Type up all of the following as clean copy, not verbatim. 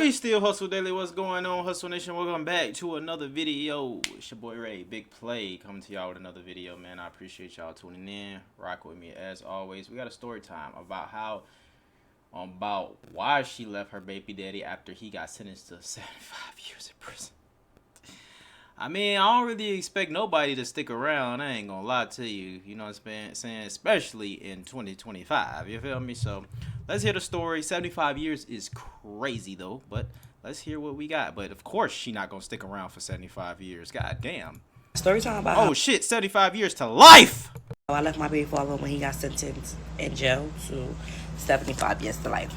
We still Hustle Daily. What's going on, Hustle Nation? Welcome back to another video. It's your boy Ray, Big Play, coming to y'all with another video, man. I appreciate y'all tuning in. Rock with me as always. We got a story time about why she left her baby daddy after he got sentenced to 75 years in prison. I mean, I don't really expect nobody to stick around. I ain't gonna lie to you. You know what I'm saying? Especially in 2025. You feel me? So let's hear the story. 75 years is crazy though, but let's hear what we got. But of course, she not gonna stick around for 75 years. God damn. Story time about Oh shit, 75 years to life. how I left my baby father when he got sentenced in jail to 75 years to life.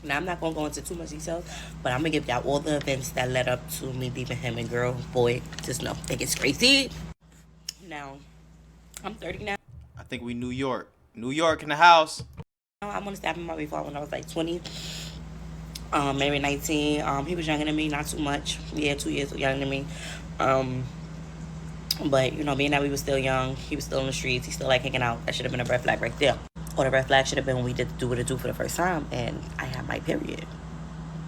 Now, I'm not going to go into too much details, but I'm going to give y'all all the events that led up to me leaving him, and girl, boy, just know, it gets crazy. Now, I'm 30 now. I think we New York. New York in the house. I'm going to stab my baby father when I was like 20, maybe 19. He was younger than me, not too much. Yeah, 2 years younger than me. But, you know, being that we were still young, he was still in the streets, he still like hanging out. That should have been a red flag right there. Or the red flag should have been when we did do what it do for the first time, and I had my period.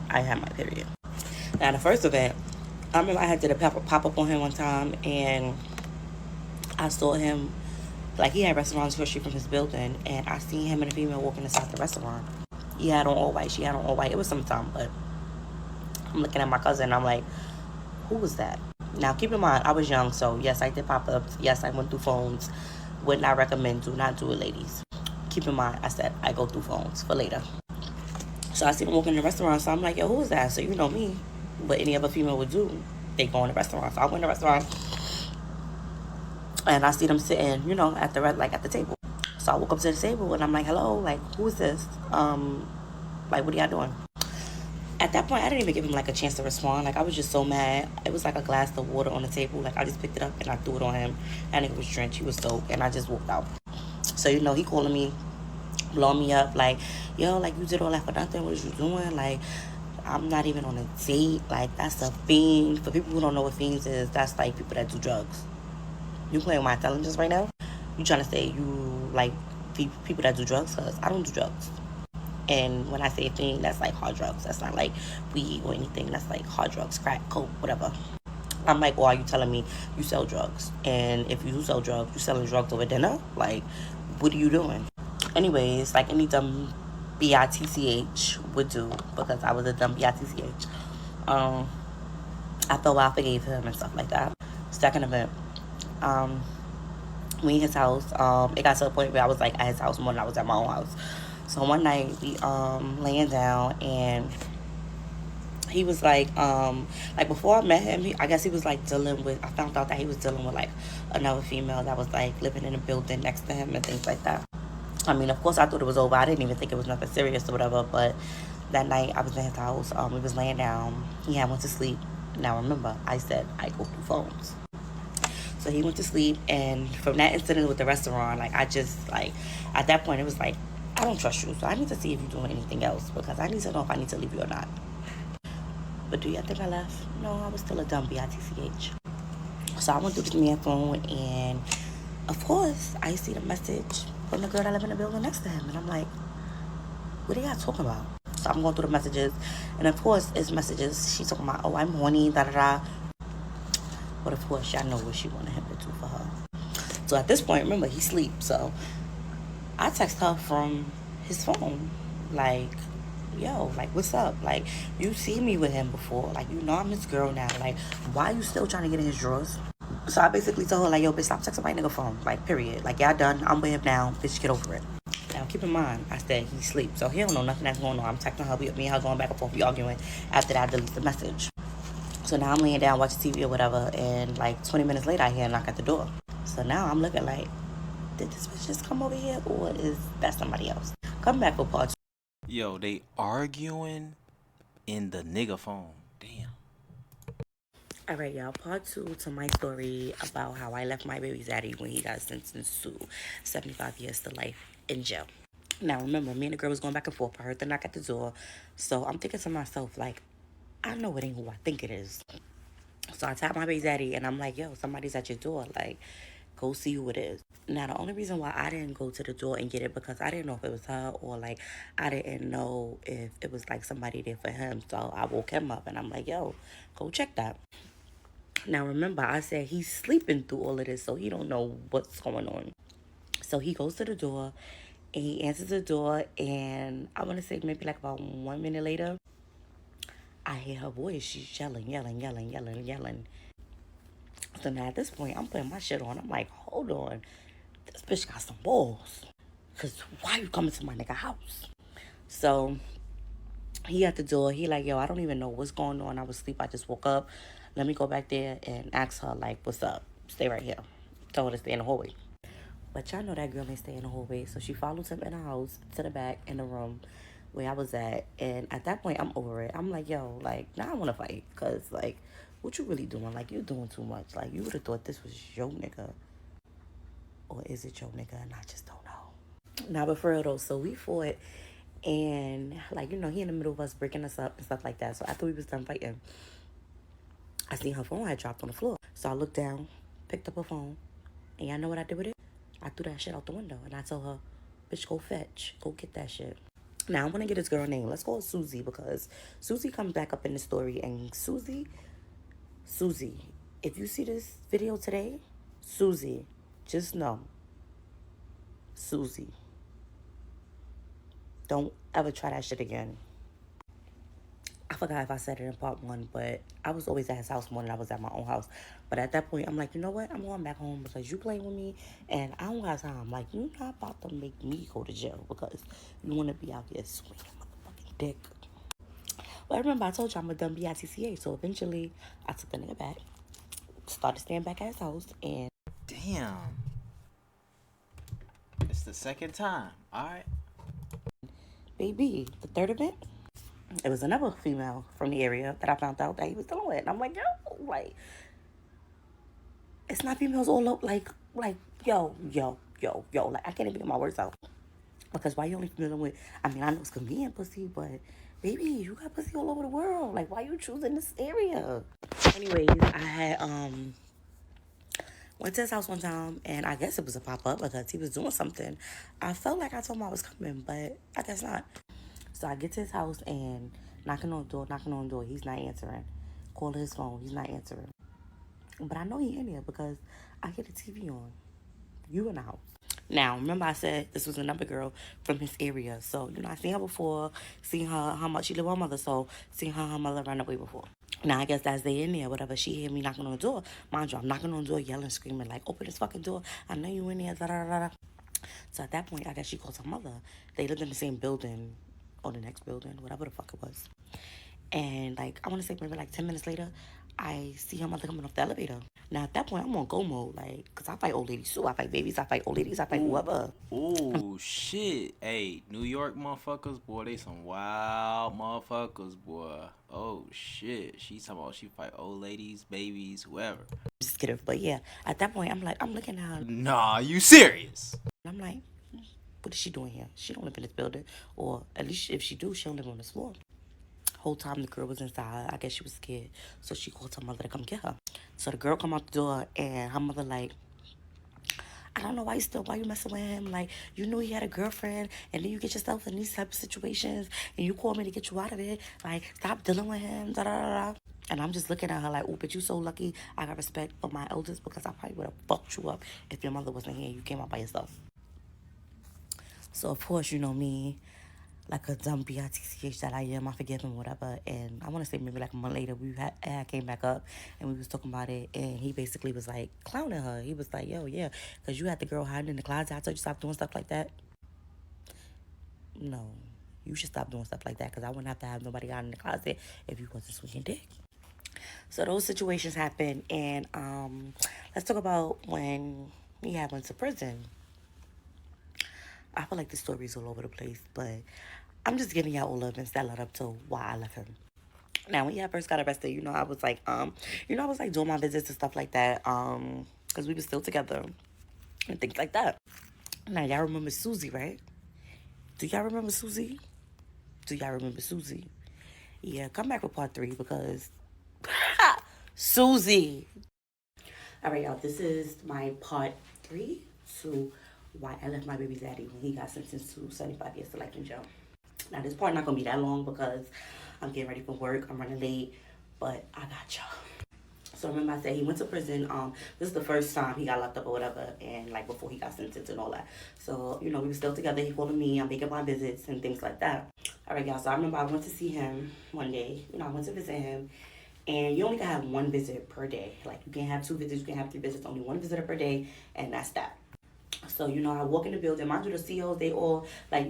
Now, the first event, I remember I had did a pop up on him one time, and I saw him, like, he had restaurants across the street from his building, and I seen him and a female walking inside the restaurant. He had on all white, she had on all white. It was sometime, but I'm looking at my cousin, and I'm like, who was that? Now, keep in mind, I was young, so yes, I did pop-ups. Yes, I went through phones. Would not recommend, do not do it, ladies. Keep in mind, I said I go through phones for later. So I see him walking in the restaurant, so I'm like, yo, who is that? So you know me, what any other female would do, they go in the restaurant. So I went in the restaurant, and I see them sitting, you know, at the table. So I woke up to the table, and I'm like, hello, like, who is this? Like, what are y'all doing? At that point, I didn't even give him, like, a chance to respond. Like, I was just so mad. It was, like, a glass of water on the table. Like, I just picked it up, and I threw it on him. That nigga was drenched. He was soaked, and I just walked out. So, you know, he calling me, blowing me up, like, yo, like, you did all that for nothing. What is you doing? Like, I'm not even on a date. Like, that's a fiend. For people who don't know what fiends is, that's, like, people that do drugs. You playing with my intelligence right now? You trying to say you, like, people that do drugs? Because I don't do drugs. And when I say fiend, that's like hard drugs. That's not like weed or anything. That's like hard drugs, crack, coke, whatever. I'm like, well, are you telling me you sell drugs? And if you sell drugs, you selling drugs over dinner? Like, what are you doing? Anyways, like any dumb B-I-T-C-H would do, because I was a dumb B-I-T-C-H. I felt I forgave him and stuff like that. Second event, we in his house. It got to the point where I was like at his house more than I was at my own house. So one night we laying down, and he was like before I met him, I guess he was like dealing with, I found out that he was dealing with like another female that was like living in a building next to him and things like that. I mean, of course I thought it was over. I didn't even think it was nothing serious or whatever, but that night I was in his house. We was laying down. He had went to sleep. Now remember, I said I go through phones. So he went to sleep, and from that incident with the restaurant, like, I just, like, at that point, it was like, I don't trust you, so I need to see if you're doing anything else, because I need to know if I need to leave you or not. But do you think I left? No, I was still a dumb B-I-T-C-H. So I went through this man's phone, and of course, I see the message from the girl that live in the building next to him, and I'm like, what are y'all talking about? So I'm going through the messages, and of course, it's messages. She's talking about, oh, I'm horny, da-da-da. But of course, y'all know what she wanted him to do for her. So at this point, remember, he sleeps. So I text her from his phone, like, yo, like, what's up? Like, you see me with him before. Like, you know I'm his girl now. Like, why you still trying to get in his drawers? So I basically told her, like, yo, bitch, stop texting my nigga phone. Like, period. Like, y'all done. I'm with him now. Bitch, get over it. Now, keep in mind, I said he sleeps. So he don't know nothing that's going on. I'm texting her. Me and her going back and forth. We arguing. After that, I delete the message. So now I'm laying down watching TV or whatever, and like 20 minutes later I hear a knock at the door. So now I'm looking like, did this bitch just come over here, or is that somebody else? Come back for part 2. Yo, they arguing in the nigga phone. Damn. Alright, y'all, part 2 to my story about how I left my baby daddy when he got sentenced to 75 years to life in jail. Now remember, me and the girl was going back and forth. I heard the knock at the door. So I'm thinking to myself, like, I know it ain't who I think it is. So I tap my baby daddy, and I'm like, yo, somebody's at your door. Like, Go see who it is. Now, the only reason why I didn't go to the door and get it because I didn't know if it was her or like I didn't know if it was like somebody there for him. So I woke him up and I'm like, yo, go check that. Now, remember, I said he's sleeping through all of this, so he don't know what's going on. So he goes to the door and he answers the door, and I want to say maybe like about 1 minute later, I hear her voice. She's yelling, yelling, yelling, yelling, yelling. So now at this point, I'm putting my shit on. I'm like, hold on. This bitch got some balls. Because why you coming to my nigga house? So he at the door. He like, yo, I don't even know what's going on. I was asleep. I just woke up. Let me go back there and ask her, like, what's up? Stay right here. Told her to stay in the hallway. But y'all know that girl ain't stay in the hallway. So she follows him in the house to the back in the room where I was at. And at that point, I'm over it. I'm like, yo, like, now I want to fight. Because, like, what you really doing? Like, you doing too much. Like, you would have thought this was your nigga. Or is it your nigga? And I just don't know. Now, but for real, though, so we fought. And, like, you know, he in the middle of us breaking us up and stuff like that. So after we was done fighting, I seen her phone had dropped on the floor. So I looked down, picked up her phone. And y'all know what I did with it? I threw that shit out the window. And I told her, bitch, go fetch. Go get that shit. Now, I want to get this girl name. Let's call her Susie because Susie comes back up in the story. And Susie, if you see this video today, Susie, just know, Susie, don't ever try that shit again. I forgot if I said it in part one, but I was always at his house more than I was at my own house. But at that point, I'm like, you know what? I'm going back home because you playing with me, and I don't got time. Like, you're not about to make me go to jail because you want to be out here swinging motherfucking dick. But remember, I told you I'm a dumb bitch, so eventually I took the nigga back, started staying back at his house, and Damn. It's the second time. All right. baby, the third event, it was another female from the area that I found out that he was dealing with. And I'm like, yo, like, it's not females all up, like, yo, like, I can't even get my words out. Because why you only dealing with, I mean, I know it's convenient pussy, but baby, you got pussy all over the world. Like, why you choosing this area? Anyways, I had, went to his house one time, and I guess it was a pop-up because he was doing something. I felt like I told him I was coming, but I guess not. So I get to his house and knocking on the door. He's not answering. Calling his phone. He's not answering. But I know he in there because I hear the TV on. You in the house. Now, remember I said this was another girl from his area. So, you know, I seen her before. Seen her, how much she lived with her mother. So, seen her mother ran away before. Now, I guess as they in there, whatever, she hear me knocking on the door. Mind you, I'm knocking on the door, yelling, screaming, like, open this fucking door. I know you in there, da-da-da-da. So at that point, I guess she called her mother. They lived in the same building, or the next building, whatever the fuck it was. And, like, I want to say maybe like 10 minutes later, I see her mother coming off the elevator. Now, at that point, I'm on go mode, like, because I fight old ladies too. I fight babies, I fight old ladies, I fight whoever. Oh, shit. Hey, New York motherfuckers, boy, they some wild motherfuckers, boy. Oh, shit. She talking about she fight old ladies, babies, whoever. Just kidding. But yeah, at that point, I'm like, I'm looking at her. Nah, you serious? I'm like, what is she doing here? She don't live in this building. Or at least if she do, she don't live on this floor. Whole time the girl was inside. I guess she was scared. So she called her mother to come get her. So the girl come out the door and her mother like, I don't know why you messing with him? Like, you knew he had a girlfriend and then you get yourself in these type of situations and you call me to get you out of it. Like, stop dealing with him, da da da da. And I'm just looking at her like, oh, but you so lucky. I got respect for my elders because I probably would have fucked you up if your mother wasn't here and you came out by yourself. So, of course, you know me, like a dumb bitch that I am, I forgive him, whatever. And I want to say maybe like a month later, I came back up and we was talking about it. And he basically was like clowning her. He was like, yo, yeah, because you had the girl hiding in the closet. I told you stop doing stuff like that. No, you should stop doing stuff like that because I wouldn't have to have nobody hiding in the closet if you wasn't swinging dick. So those situations happen. And let's talk about when he had went to prison. I feel like the story's all over the place, but I'm just giving y'all all the events that led up to why I left him. Now, when y'all first got arrested, you know, I was like, doing my visits and stuff like that, because we were still together and things like that. Now, y'all remember Susie, right? Do y'all remember Susie? Yeah, come back with part 3 because Susie. All right, y'all, this is my part 3 to why I left my baby daddy when he got sentenced to 75 years to life in jail. Now, this part not going to be that long because I'm getting ready for work. I'm running late, but I got y'all. So remember I said he went to prison. This is the first time he got locked up or whatever, and like before he got sentenced and all that. So, we were still together. He calling me, I'm making my visits and things like that. All right, y'all. So I remember I went to see him one day. I went to visit him. And you only can have one visit per day. Like, you can't have 2 visits, you can't have 3 visits, only 1 visitor per day, and that's that. So, I walk in the building. Mind you, the CEOs, they all, like,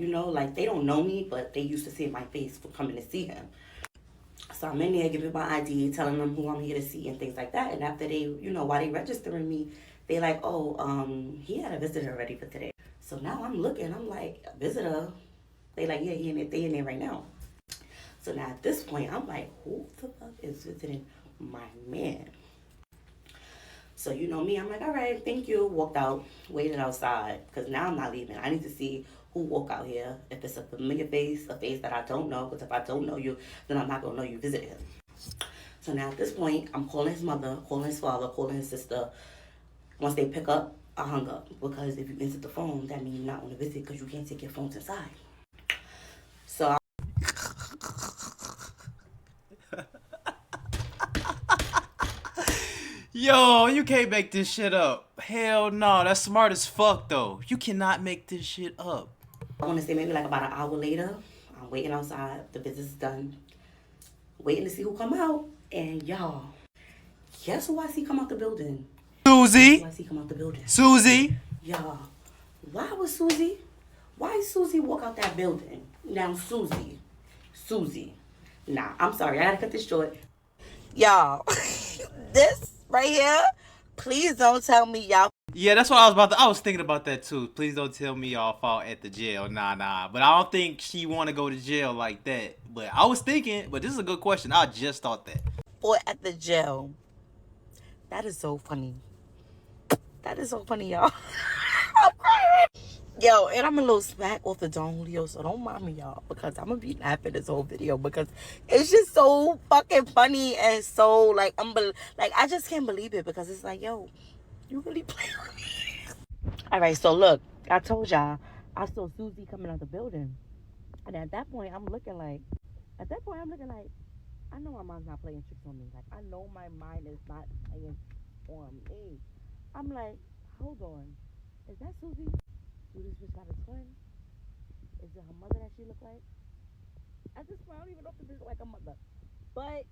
they don't know me, but they used to see my face for coming to see him. So I'm in there giving my ID, telling them who I'm here to see and things like that. And after they, while they registering me, they like, oh, he had a visitor ready for today. So now I'm looking, I'm like, a visitor? They like, yeah, they in there right now. So now at this point, I'm like, who the fuck is visiting my man? So me, I'm like, all right, thank you. Walked out, waited outside, because now I'm not leaving. I need to see who walk out here. If it's a familiar face, a face that I don't know, because if I don't know you, then I'm not going to know you visited him. So now at this point, I'm calling his mother, calling his father, calling his sister. Once they pick up, I hung up, because if you answer the phone, that means you're not on a visit because you can't take your phones inside. So Yo, you can't make this shit up. Hell no, that's smart as fuck though. You cannot make this shit up. I want to say maybe like about an hour later, I'm waiting outside. The business is done. Waiting to see who come out. And y'all, guess who I see come out the building? Susie. Who I see come out the building? Susie. Y'all, why was Susie? Why Susie walk out that building? Now Susie. Nah, I'm sorry. I gotta cut this short. Y'all, this right here, please don't tell me y'all. Yeah, that's what I was thinking about that too. Please don't tell me y'all fought at the jail. Nah. But I don't think she want to go to jail like that. But I was thinking, but this is a good question. I just thought that. Fought at the jail. That is so funny. That is so funny, y'all. I'm crying. Yo, and I'm a little smack off the Don Julio, so don't mind me, y'all, because I'm gonna be laughing this whole video because it's just so fucking funny and so like I just can't believe it because it's like, yo, you really play with me. All right, so look, I told y'all I saw Susie coming out the building, and at that point I'm looking like, I know my mom's not playing tricks on me. Like I know my mind is not playing on me. I'm like, hold on, is that Susie? Do this bitch got a twin? Is it her mother that she look like? At this point, I don't even know if this look like a mother. But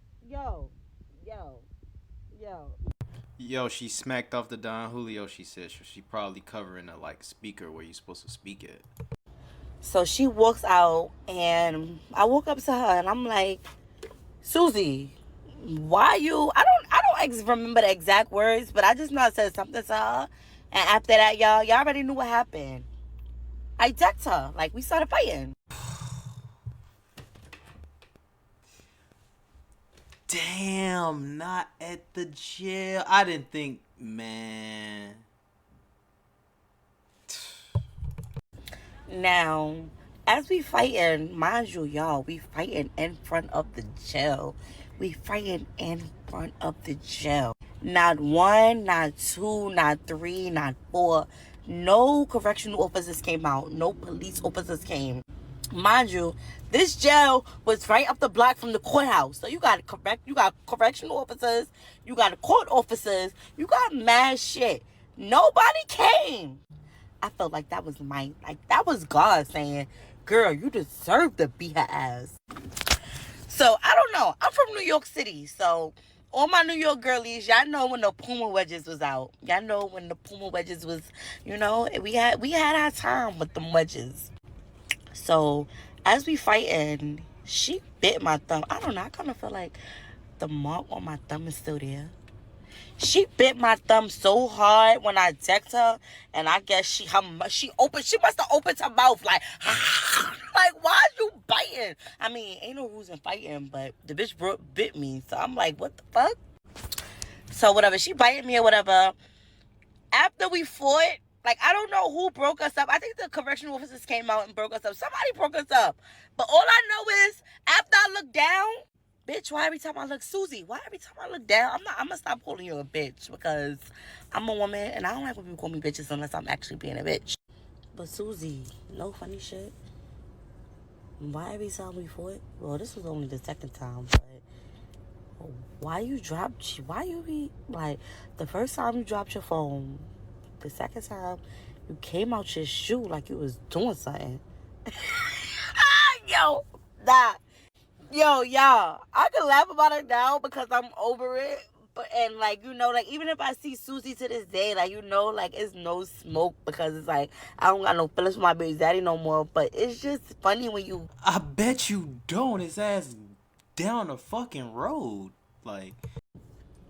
Yo, she smacked off the Don Julio. She said she probably covering a like speaker where you supposed to speak at. So she walks out, and I walk up to her, and I'm like, Susie, why you? I don't remember the exact words, but I just know I said something to her. And after that, y'all already knew what happened. I decked her. Like, we started fighting. Damn, not at the jail. I didn't think, man. Now, as we fighting, mind you, y'all, we fighting in front of the jail. We fighting in front of the jail. Not 1, not 2, not 3, not 4. No correctional officers came out. No police officers came. Mind you, this jail was right up the block from the courthouse. So you got correctional officers, you got court officers, you got mad shit. Nobody came. I felt like that was God saying, girl, you deserve to beat her ass. So I don't know. I'm from New York City, so all my New York girlies, y'all know when the Puma wedges was out. Y'all know when the Puma wedges was, we had our time with them wedges. So as we fighting, she bit my thumb. I don't know. I kind of feel like the mark on my thumb is still there. She bit my thumb so hard when I decked her, and I guess she must have opened her mouth like, like, why are you biting? I mean, ain't no rules in fighting, but the bitch bit me, so I'm like, what the fuck? So whatever, she bited me or whatever. After we fought, like, I don't know who broke us up. I think the correctional officers came out and broke us up. Somebody broke us up. But all I know is, after I looked down, Bitch, why every time I look, Susie, why every time I look down, I'm gonna stop calling you a bitch because I'm a woman and I don't like when people call me bitches unless I'm actually being a bitch. But Susie, no funny shit. Why every time we fought? Well, this was only the second time, but why you be like, the first time you dropped your phone, the second time you came out your shoe like you was doing something. Yo, nah. Yo, y'all, I can laugh about it now because I'm over it. But and like, you know, like even if I see Susie to this day, like, you know, like it's no smoke because it's like I don't got no feelings for my baby daddy no more. But it's just funny when you I bet you don't. His ass down the fucking road. Like,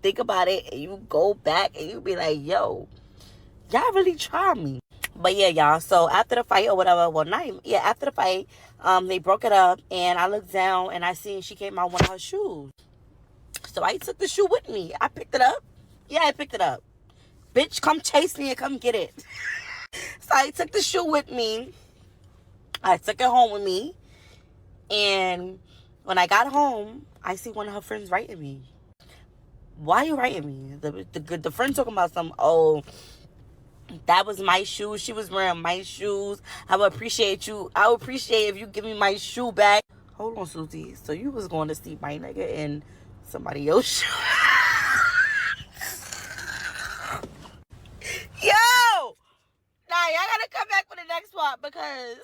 think about it and you go back and you be like, yo, y'all really try me. But yeah, y'all. So after the fight or whatever, well, not even, yeah, after the fight, they broke it up, and I looked down and I seen she came out one of her shoes. So I took the shoe with me. I picked it up. Yeah, I picked it up. Bitch, come chase me and come get it. So I took the shoe with me. I took it home with me, and when I got home, I see one of her friends writing me. Why are you writing me? The friend talking about some, oh, that was my shoes. She was wearing my shoes. I would appreciate you. I would appreciate if you give me my shoe back. Hold on, Susie. So you was going to see my nigga in somebody else's shoe? Yo! Nah, y'all gotta come back for the next part because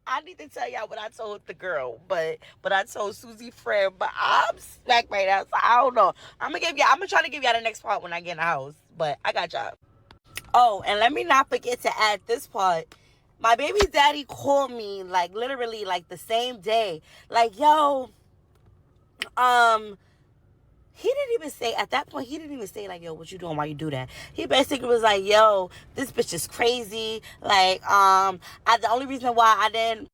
I need to tell y'all what I told the girl, but I told Susie friend, but I'm smacked right now, so I don't know. I'm gonna try to give y'all the next part when I get in the house, but I got y'all. Oh, and let me not forget to add this part. My baby's daddy called me like literally like the same day. Like, yo, he didn't even say at that point, he didn't even say like, yo, what you doing? Why you do that? He basically was like, yo, this bitch is crazy. Like, the only reason why I didn't,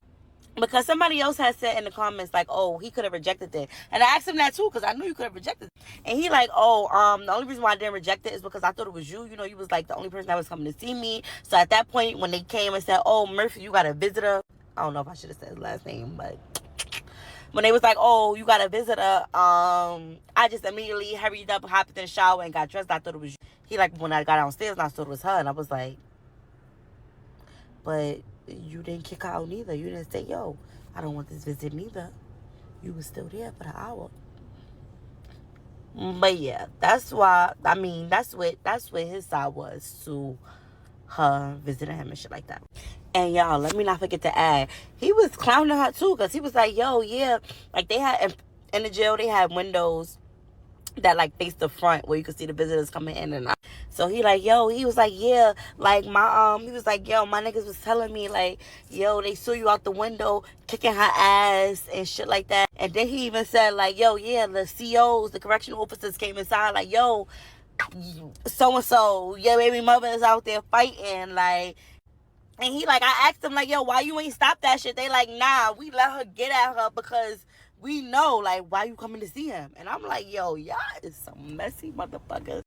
because somebody else had said in the comments like, oh, he could have rejected it, and I asked him that too because I knew you could have rejected it. And he like, oh, the only reason why I didn't reject it is because I thought it was you. You know, you was like the only person that was coming to see me. So at that point, when they came and said, oh, Murphy, you got a visitor. I don't know if I should have said his last name, but when they was like, oh, you got a visitor, I just immediately hurried up, hopped in the shower, and got dressed. I thought it was you. He like, when I got downstairs, and I thought it was her, and I was like, but you didn't kick her out neither. You didn't say, yo, I don't want this visit neither. You was still there for the hour. But yeah, that's why, I mean, that's what his side was to her visiting him and shit like that. And y'all, let me not forget to add, he was clowning her too, because he was like, yo, yeah, like they had, in the jail, they had windows that like face the front where you could see the visitors coming in and out. So he like, yo, he was like, yeah, like my he was like, yo, my niggas was telling me like, yo, they saw you out the window kicking her ass and shit like that. And then he even said like, yo, yeah, the COs, the correctional officers came inside like, yo, so and so, your baby mother is out there fighting, like. And he like, I asked him like, yo, why you ain't stop that shit? They like, nah, we let her get at her because we know, like, why you coming to see him? And I'm like, yo, y'all is some messy motherfuckers.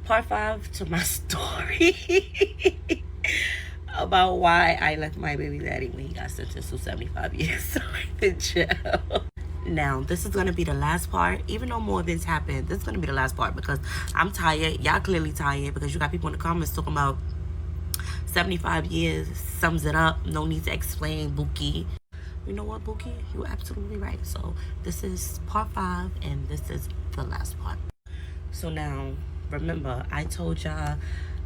Part 5 to my story about why I left my baby daddy when he got sentenced to 75 years in jail. Now, this is going to be the last part. Even though more events happened, this is going to be the last part because I'm tired. Y'all clearly tired because you got people in the comments talking about 75 years sums it up. No need to explain, Buki. You know what, Buki? You're absolutely right. So this is part 5 and this is the last part. So now, remember, I told y'all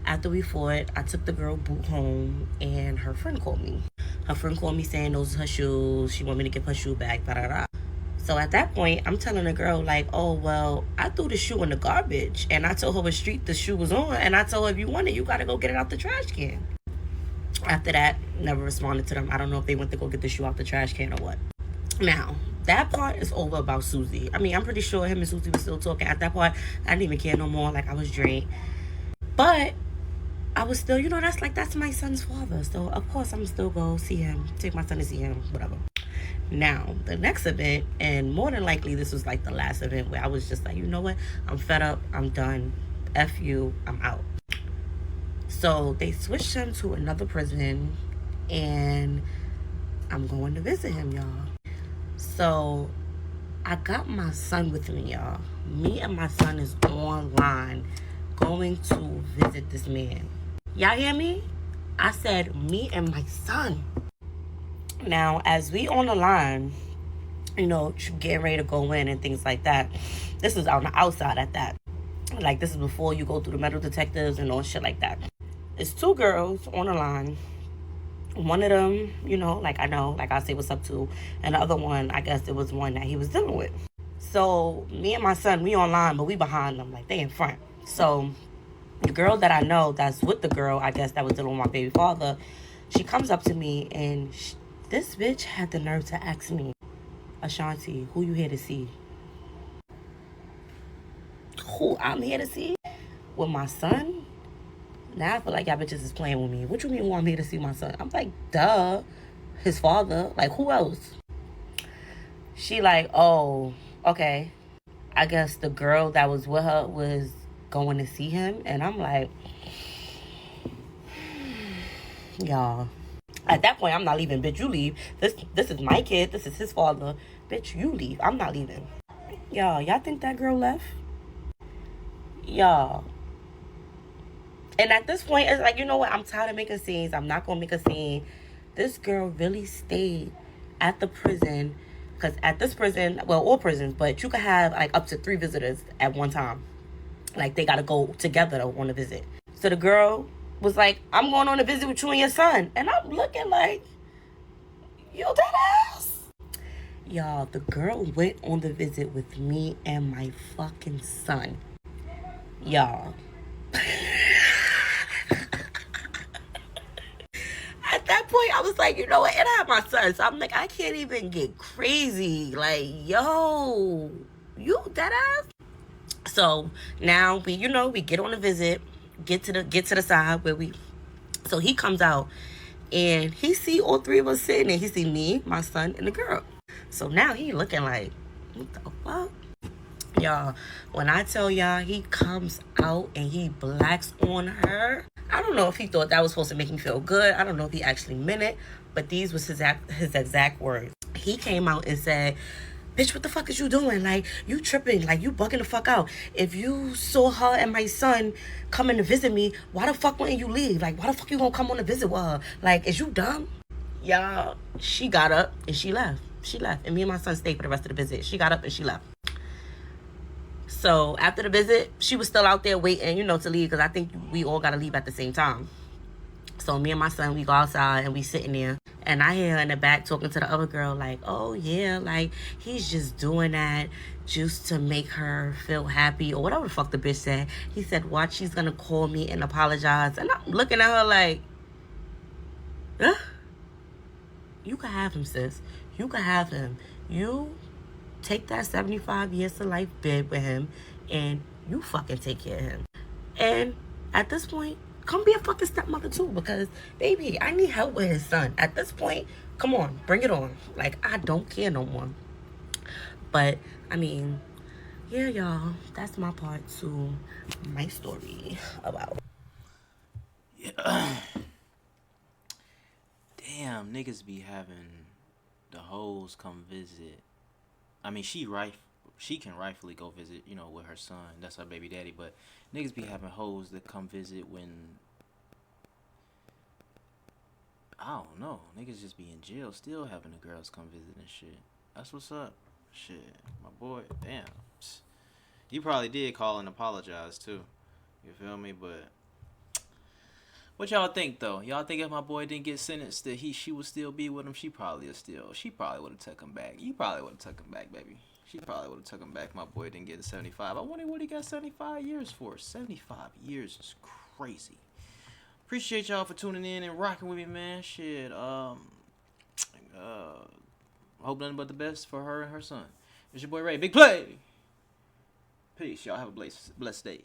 after we fought, I took the girl Boo home and her friend called me. Her friend called me saying those are her shoes. She want me to give her shoe back, da-da-da. So at that point, I'm telling the girl like, oh, well, I threw the shoe in the garbage. And I told her what street the shoe was on. And I told her, if you want it, you got to go get it out the trash can. After that, never responded to them. I don't know if they went to go get the shoe out the trash can or what. Now, that part is over about Susie. I mean, I'm pretty sure him and Susie were still talking. At that point, I didn't even care no more. Like, I was drained. But I was still, you know, that's my son's father. So, of course, I'm still go see him. Take my son to see him, whatever. Now, the next event, and more than likely this was like the last event where I was just like, you know what? I'm fed up. I'm done. F you. I'm out. So they switched him to another prison, and I'm going to visit him, y'all. So I got my son with me, y'all. Me and my son is online going to visit this man. Y'all hear me? I said me and my son. Now, as we on the line, getting ready to go in and things like that. This is on the outside at that. Like, this is before you go through the metal detectives and all shit like that. It's two girls on the line. One of them, I say what's up to. And the other one, I guess it was one that he was dealing with. So, me and my son, we online, but we behind them. Like, they in front. So, the girl that I know that's with the girl, I guess, that was dealing with my baby father, she comes up to me and this bitch had the nerve to ask me, Ashanti, who you here to see? Who I'm here to see? With my son? Now I feel like y'all bitches is playing with me. What you mean who I'm here to see my son? I'm like, duh. His father. Like, who else? She like, oh, okay. I guess the girl that was with her was going to see him. And I'm like, y'all. At that point, I'm not leaving. Bitch, you leave. This is my kid. This is his father. Bitch, you leave. I'm not leaving. Y'all think that girl left? Y'all. And at this point, it's like, you know what? I'm tired of making scenes. I'm not going to make a scene. This girl really stayed at the prison. Because at this prison, well, all prisons, but you could have like up to 3 visitors at one time. Like, they got to go together on a visit. So the girl was like, I'm going on a visit with you and your son. And I'm looking like, you dead ass? Y'all, the girl went on the visit with me and my fucking son. Y'all. At that point, I was like, you know what? And I have my son. So I'm like, I can't even get crazy. Like, yo, you dead ass? So now we get on a visit, get to the side where so he comes out and he see all 3 of us sitting there. He see me, my son, and the girl. So now he looking like, what the fuck? Y'all, when I tell y'all he comes out and he blacks on her, I don't know if he thought that was supposed to make me feel good. I don't know if he actually meant it, but these was his exact words. He came out and said, bitch, what the fuck is you doing? Like, you tripping. Like, you bugging the fuck out. If you saw her and my son coming to visit me, why the fuck wouldn't you leave? Like, why the fuck you gonna come on a visit with her? Like, is you dumb? Y'all, she got up and she left. She left. And me and my son stayed for the rest of the visit. She got up and she left. So after the visit, she was still out there waiting, to leave, because I think we all got to leave at the same time. So me and my son, we go outside and we sitting there. And I hear her in the back talking to the other girl like, oh, yeah, like, he's just doing that just to make her feel happy or whatever the fuck the bitch said. He said, watch, she's going to call me and apologize. And I'm looking at her like, huh? You can have him, sis. You can have him. You take that 75 years to life bid with him and you fucking take care of him. And at this point, come be a fucking stepmother too, because baby, I need help with his son. At this point, come on, bring it on. Like, I don't care no more. But I mean, yeah, y'all, that's my part to my story about. Yeah. Damn, niggas be having the hoes come visit. I mean, she can rightfully go visit, with her son. That's her baby daddy. But niggas be having hoes that come visit when, I don't know, niggas just be in jail still having the girls come visit and shit. That's what's up. Shit, my boy, damn. You probably did call and apologize too. You feel me? But what y'all think though? Y'all think if my boy didn't get sentenced that she would still be with him? She probably would have took him back. You probably would have took him back, baby. She probably would have took him back. My boy didn't get 75. I wonder what he got 75 years for. 75 years is crazy. Appreciate y'all for tuning in and rocking with me, man. Shit. Hope nothing but the best for her and her son. It's your boy Ray. Big play. Peace. Y'all have a blessed day.